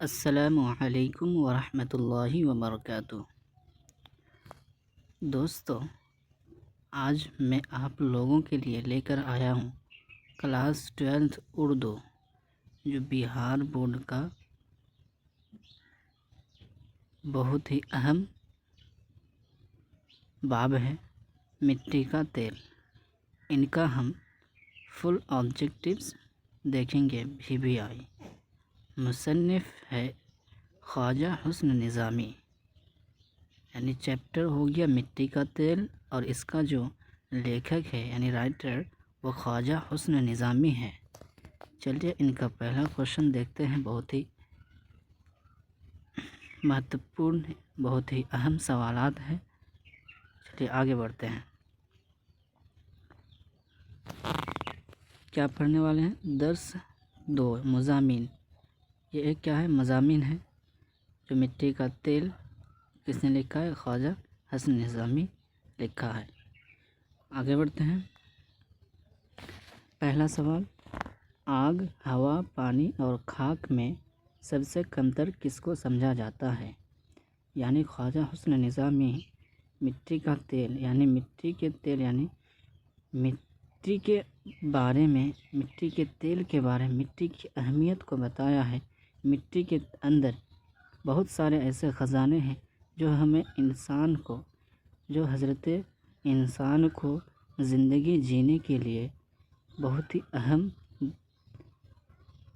السلام علیکم ورحمۃ اللہ وبرکاتہ۔ دوستو، آج میں آپ لوگوں کے لیے لے کر آیا ہوں کلاس 12 اردو، جو بہار بورڈ کا بہت ہی اہم باب ہے، مٹی کا تیل۔ ان کا ہم فل آبجیکٹیوز دیکھیں گے۔ بھی آئی مصنف ہے خواجہ حسن نظامی، یعنی چیپٹر ہو گیا مٹی کا تیل، اور اس کا جو لیکھک ہے یعنی رائٹر وہ خواجہ حسن نظامی ہے۔ چلیے ان کا پہلا کوشچن دیکھتے ہیں، بہت ہی مہتوپورن، بہت ہی اہم سوالات ہیں۔ چلیے آگے بڑھتے ہیں۔ کیا پڑھنے والے ہیں؟ درس 2 مضامین۔ یہ ایک کیا ہے؟ مضامین ہے۔ جو مٹی کا تیل کس نے لکھا ہے؟ خواجہ حسن نظامی لکھا ہے۔ آگے بڑھتے ہیں۔ پہلا سوال، آگ، ہوا، پانی اور خاک میں سب سے کمتر کس کو سمجھا جاتا ہے؟ یعنی خواجہ حسن نظامی مٹی کا تیل یعنی مٹی کے تیل یعنی مٹی کے بارے میں، مٹی کے تیل کے بارے میں مٹی کی اہمیت کو بتایا ہے۔ مٹی کے اندر بہت سارے ایسے خزانے ہیں جو ہمیں انسان کو، جو حضرت انسان کو زندگی جینے کے لیے بہت ہی اہم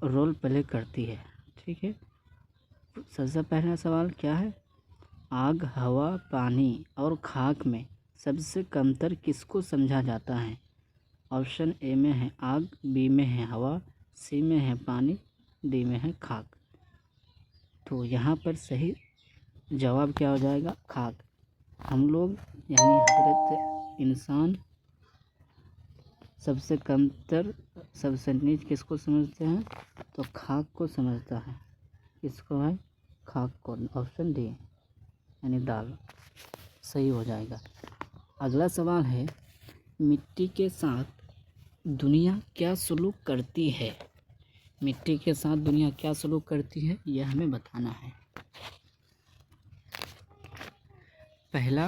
رول پلے کرتی ہے۔ ٹھیک ہے، سب سے پہلا سوال کیا ہے؟ آگ، ہوا، پانی اور خاک میں سب سے کمتر کس کو سمجھا جاتا ہے؟ آپشن اے میں ہے آگ، بی میں ہے ہوا، سی میں ہے پانی، ڈی میں ہے خاک۔ تو یہاں پر صحیح جواب کیا ہو جائے گا؟ خاک۔ ہم لوگ یعنی حضرت انسان سب سے کمتر، سب سے نیچ کس کو سمجھتے ہیں؟ تو خاک کو سمجھتا ہے۔ کس کو ہے؟ خاک کو۔ آپشن ڈی یعنی دال صحیح ہو جائے گا۔ اگلا سوال ہے، مٹی کے ساتھ دنیا کیا سلوک کرتی ہے؟ مٹی کے ساتھ دنیا کیا سلوک کرتی ہے یہ ہمیں بتانا ہے۔ پہلا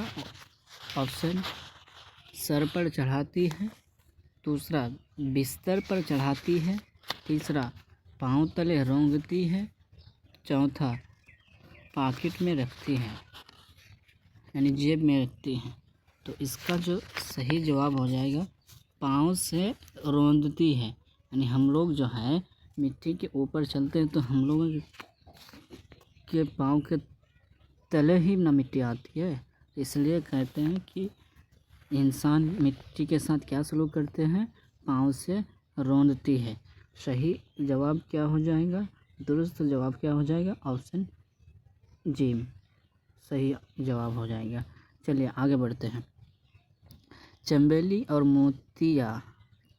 آپشن سر پر چڑھاتی ہے، دوسرا بستر پر چڑھاتی ہے، تیسرا پاؤں تلے رونگتی ہے، چوتھا پاکٹ میں رکھتی ہے یعنی جیب میں رکھتی ہے۔ تو اس کا جو صحیح جواب ہو جائے گا پاؤں سے روندتی ہے، یعنی ہم لوگ جو ہے مٹی کے اوپر چلتے ہیں تو ہم لوگوں کے پاؤں کے تلے ہی نہ مٹی آتی ہے، اس لیے کہتے ہیں کہ انسان مٹی کے ساتھ کیا سلوک کرتے ہیں؟ پاؤں سے روندتی ہے۔ صحیح جواب کیا ہو جائے گا؟ درست جواب کیا ہو جائے گا؟ آپشن جیم صحیح جواب ہو جائے گا۔ چلیے آگے بڑھتے ہیں۔ چنبیلی اور موتیا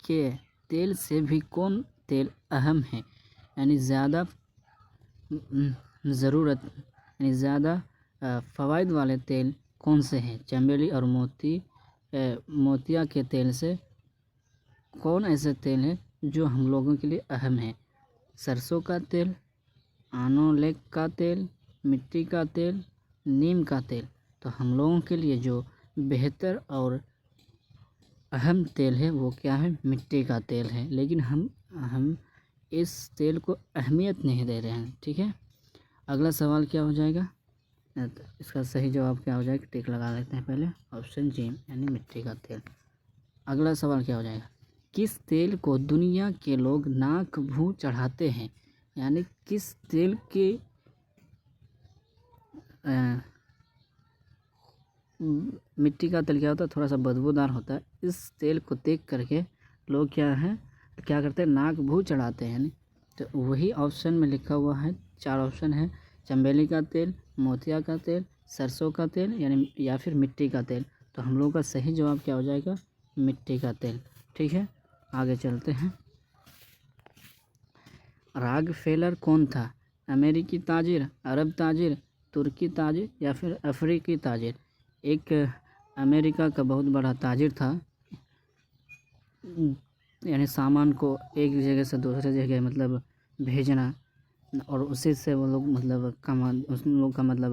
کے تیل سے بھی کون تیل اہم ہے؟ یعنی زیادہ ضرورت یعنی زیادہ فوائد والے تیل کون سے ہیں؟ چنبیلی اور موتیا کے تیل سے کون ایسے تیل ہیں جو ہم لوگوں کے لیے اہم ہیں؟ سرسوں کا تیل، آنولیک کا تیل، مٹی کا تیل، نیم کا تیل۔ تو ہم لوگوں کے لیے جو بہتر اور اہم تیل ہے وہ کیا ہے؟ مٹی کا تیل ہے، لیکن ہم اس تیل کو اہمیت نہیں دے رہے ہیں۔ ٹھیک ہے، اگلا سوال کیا ہو جائے گا؟ اس کا صحیح جواب کیا ہو جائے گا؟ ٹک لگا لیتے ہیں پہلے، آپشن جیم یعنی مٹی کا تیل۔ اگلا سوال کیا ہو جائے گا؟ کس تیل کو دنیا کے لوگ ناک بھو چڑھاتے ہیں؟ یعنی کس تیل کی مٹی کا تیل کیا ہوتا ہے؟ تھوڑا سا بدبودار ہوتا ہے۔ اس تیل کو دیکھ کر کے لوگ کیا کرتے ہیں؟ ناک بھو چڑھاتے ہیں۔ یعنی تو وہی آپشن میں لکھا ہوا ہے، 4 آپشن ہے، چنبیلی کا تیل، موتیا کا تیل، سرسوں کا تیل یعنی یا پھر مٹی کا تیل۔ تو ہم لوگوں کا صحیح جواب کیا ہو جائے گا؟ مٹی کا تیل۔ ٹھیک ہے، آگے چلتے ہیں۔ راگ فیلر کون تھا؟ امریکی تاجر، عرب تاجر، ترکی تاجر یا پھر افریقی تاجر؟ ایک امریکہ کا بہت بڑا تاجر تھا، یعنی سامان کو ایک جگہ سے دوسرے جگہ مطلب بھیجنا، اور اسی سے وہ لوگ مطلب اس لوگ کا مطلب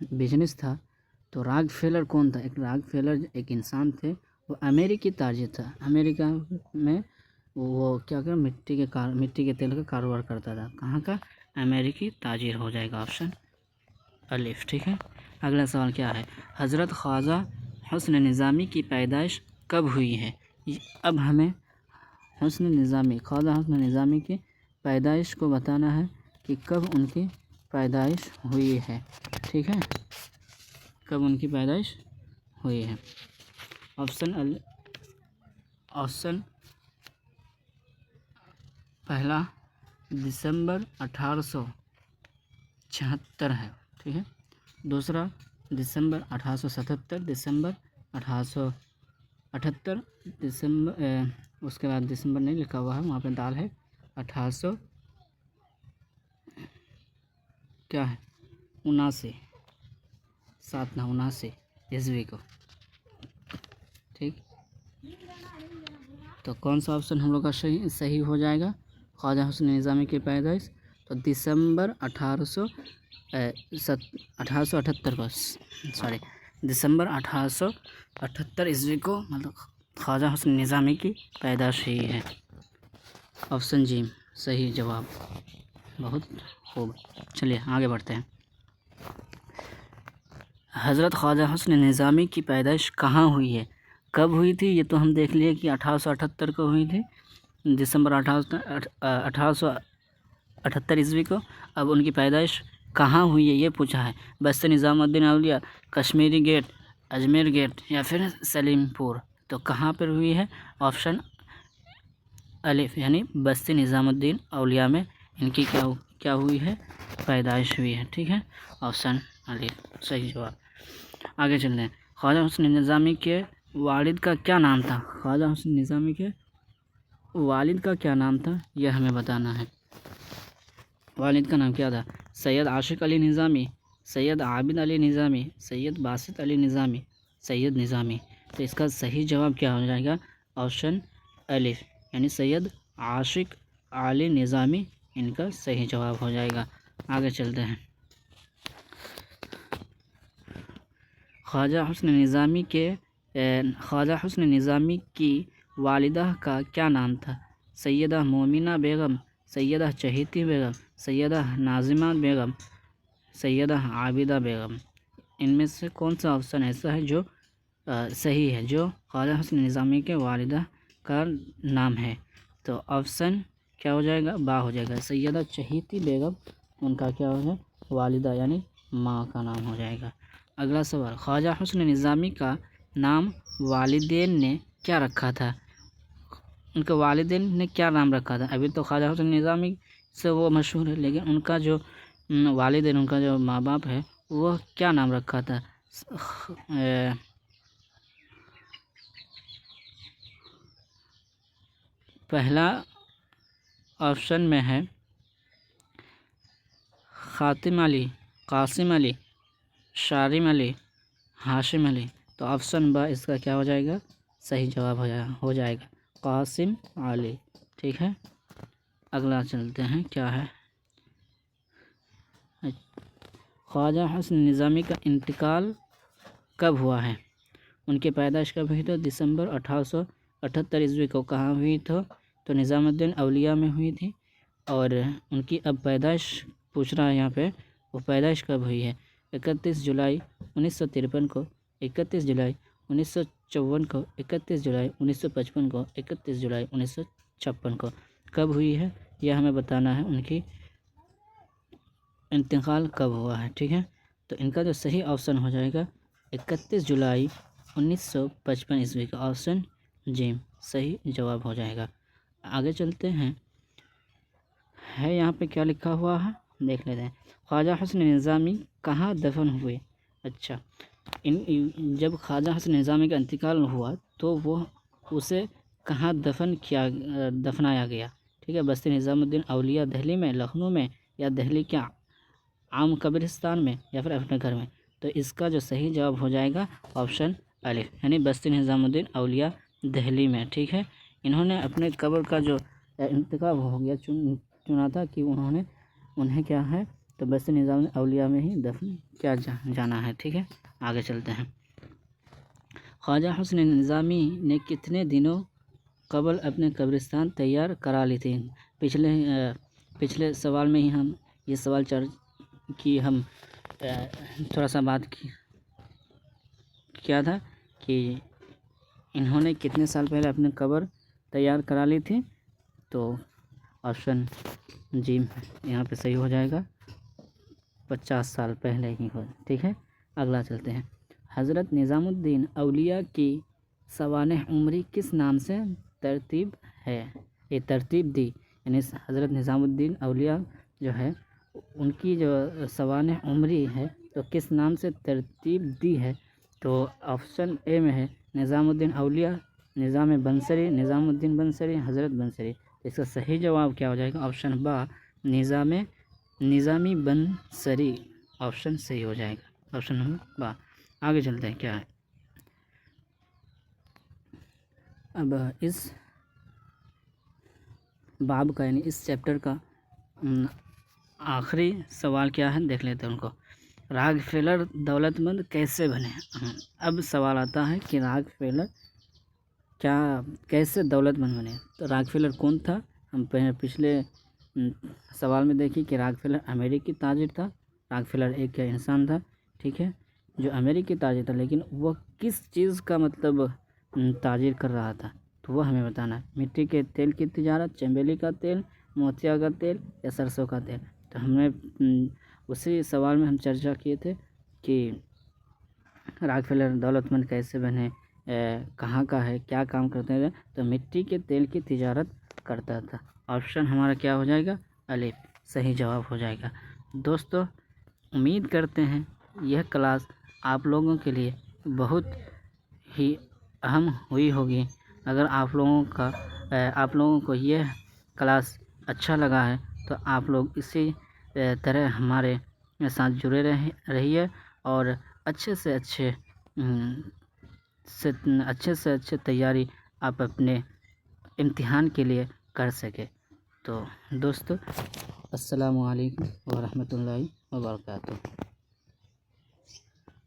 بزنس تھا۔ تو راک فیلر کون تھا؟ ایک راک فیلر ایک انسان تھے، وہ امریکی تاجر تھا۔ امریکہ میں وہ کیا کر مٹی کے تیل کا کاروبار کرتا تھا۔ کہاں کا؟ امریکی تاجر ہو جائے گا آپشن الف، ٹھیک ہے۔ اگلا سوال کیا ہے؟ حضرت خواجہ حسن نظامی کی پیدائش کب ہوئی ہے؟ اب ہمیں خواجہ حسن نظامی کی پیدائش کو بتانا ہے کہ کب ان کی پیدائش ہوئی ہے، ٹھیک ہے، کب ان کی پیدائش ہوئی ہے۔ آپشن پہلا دسمبر 1876 ہے، ٹھیک ہے۔ دوسرا دسمبر 1877، دسمبر 1878، دسمبر اس کے بعد دسمبر نہیں لکھا ہوا ہے، وہاں پہ دال ہے 1800 کیا ہے 79 عیسوی کو، ٹھیک۔ تو کون سا آپشن ہم لوگ کا صحیح ہو جائے گا؟ خواجہ حسن نظامی کی پیدائش تو دسمبر 1878 کو دسمبر 1878 عیسوی کو مطلب خواجہ حسن نظامی کی پیدائش ہوئی ہے۔ آپشن جی صحیح جواب، بہت خوب۔ چلیے آگے بڑھتے ہیں۔ حضرت خواجہ حسن نظامی کی پیدائش کہاں ہوئی ہے؟ کب ہوئی تھی؟ یہ تو ہم دیکھ لیے کہ 1878 کو ہوئی تھی، دسمبر 1878 عیسوی کو۔ اب ان کی پیدائش کہاں ہوئی ہے یہ پوچھا ہے۔ بست نظام الدین اولیاء، کشمیری گیٹ، اجمیر گیٹ یا پھر سلیم پور۔ تو کہاں پر ہوئی ہے؟ آپشن الف یعنی بست نظام الدین اولیاء میں ان کی کیا ہوئی ہے؟ پیدائش ہوئی ہے، ٹھیک ہے۔ آپشن الف صحیح جواب۔ آگے چلتے ہیں۔ خواجہ حسن نظامی کے والد کا کیا نام تھا؟ خواجہ حسن نظامی کے والد کا کیا نام تھا یہ ہمیں بتانا ہے۔ والد کا نام کیا تھا؟ سید عاشق علی نظامی، سید عابد علی نظامی، سید باسط علی نظامی، سید نظامی۔ تو اس کا صحیح جواب کیا ہو جائے گا؟ آپشن الف یعنی سید عاشق علی نظامی ان کا صحیح جواب ہو جائے گا۔ آگے چلتے ہیں۔ خواجہ حسن نظامی کی والدہ کا کیا نام تھا؟ سیدہ مومنہ بیگم، سیدہ چہیتی بیگم، سیدہ ناظمہ بیگم، سیدہ عابدہ بیگم۔ ان میں سے کون سا آپشن ایسا ہے جو صحیح ہے، جو خواجہ حسن نظامی کے والدہ کا نام ہے؟ تو آپشن کیا ہو جائے گا؟ با ہو جائے گا۔ سیدہ چہیتی بیگم ان کا کیا ہو جائے؟ والدہ یعنی ماں کا نام ہو جائے گا۔ اگلا سوال، خواجہ حسن نظامی کا نام والدین نے کیا رکھا تھا؟ ان کے والدین نے کیا نام رکھا تھا؟ ابھی تو خواجہ حسن نظامی سے وہ مشہور ہے، لیکن ان کا جو والدین، ان کا جو ماں باپ ہے، وہ کیا نام رکھا تھا؟ پہلا آپشن میں ہے خاتم علی، قاسم علی، شارم علی، ہاشم علی۔ تو آپشن با اس کا کیا ہو جائے گا؟ صحیح جواب ہو جائے گا قاسم علی، ٹھیک ہے۔ اگلا چلتے ہیں، کیا ہے؟ خواجہ حسن نظامی کا انتقال کب ہوا ہے؟ ان کی پیدائش کب ہوئی؟ تو دسمبر 1878 عیسوی کو۔ کہاں ہوئی تو نظام الدین اولیاء میں ہوئی تھی۔ اور ان کی اب پیدائش پوچھ رہا ہے یہاں پہ، وہ پیدائش کب ہوئی ہے؟ 31 جولائی 1953 کو، 31 جولائی 1954 کو، 31 جولائی 1955 کو، 31 جولائی 1956 کو۔ کب ہوئی ہے یہ ہمیں بتانا ہے، ان کی انتقال کب ہوا ہے، ٹھیک ہے۔ تو ان کا جو صحیح آپشن ہو جائے گا 31 جولائی 1955 عیسوی کا۔ آپشن جیم صحیح جواب ہو جائے گا۔ آگے چلتے ہیں، یہاں پہ کیا لکھا ہوا ہے دیکھ لیتے ہیں۔ خواجہ حسن نظامی کہاں دفن ہوئے؟ اچھا، جب خواجہ حسن نظامی کا انتقال ہوا تو وہ اسے کہاں دفنایا گیا؟ ٹھیک ہے، بست نظام الدین اولیاء دہلی میں، لکھنؤ میں، یا دہلی کے عام قبرستان میں، یا پھر اپنے گھر میں؟ تو اس کا جو صحیح جواب ہو جائے گا آپشن الف یعنی بست نظام الدین اولیاء دہلی میں، ٹھیک ہے۔ انہوں نے اپنے قبر کا جو انتخاب ہو گیا چنا تھا کہ انہیں کیا ہے تو بس نظام اولیاء میں ہی دفن کیا جانا ہے. ٹھیک ہے، آگے چلتے ہیں. خواجہ حسن نظامی نے کتنے دنوں قبل اپنے قبرستان تیار کرا لی تھی؟ پچھلے سوال میں ہی ہم یہ سوال ہم تھوڑا سا بات کیا تھا کہ انہوں نے کتنے سال پہلے اپنے قبر تیار کرا لی تھی. تو آپشن جی یہاں پہ صحیح ہو جائے گا، 50 سال پہلے ہی ہو. ٹھیک ہے، اگلا چلتے ہیں. حضرت نظام الدین اولیاء کی سوانح عمری کس نام سے ترتیب دی؟ یعنی حضرت نظام الدین اولیاء جو ہے ان کی جو سوانح عمری ہے تو کس نام سے ترتیب دی ہے؟ تو آپشن اے میں ہے نظام الدین اولیاء، نظام بنصری، نظام الدین بنصری، حضرت بنصری. اس کا صحیح جواب کیا ہو جائے گا؟ آپشن با نظامی بنصری آپشن صحیح ہو جائے گا، آپشن نمبر با. آگے چلتے ہیں. کیا ہے اب اس باب کا یعنی اس چیپٹر کا آخری سوال کیا ہے دیکھ لیتے ہیں ان کو. راک فیلر دولت مند کیسے بنے؟ اب سوال آتا ہے کہ راک فیلر کیسے دولت مند بنے؟ تو راک فیلر کون تھا؟ ہم پچھلے سوال میں دیکھیں کہ راک فیلر امریکی تاجر تھا. راک فیلر ایک انسان تھا، ٹھیک ہے، جو امریکی تاجر تھا، لیکن وہ کس چیز کا مطلب تاجر کر رہا تھا تو وہ ہمیں بتانا ہے. مٹی کے تیل کی تجارت، چنبیلی کا تیل، موتیا کا تیل یا سرسوں کا تیل. تو ہمیں اسی سوال میں ہم چرچا کیے تھے کہ راک فیلر دولت مند کیسے بنے، کہاں کا ہے، کیا کام کرتے تھے؟ تو مٹی کے تیل کی تجارت کرتا تھا. آپشن ہمارا کیا ہو جائے گا؟ الف صحیح جواب ہو جائے گا. دوستو امید کرتے ہیں یہ کلاس آپ لوگوں کے لیے بہت ہی اہم ہوئی ہوگی. اگر آپ لوگوں کو یہ کلاس اچھا لگا ہے تو آپ لوگ اسی طرح ہمارے ساتھ جڑے رہیے اور اچھے سے اچھے تیاری آپ اپنے امتحان کے لیے کر سکے. تو دوستو السلام علیکم ورحمۃ اللہ وبرکاتہ.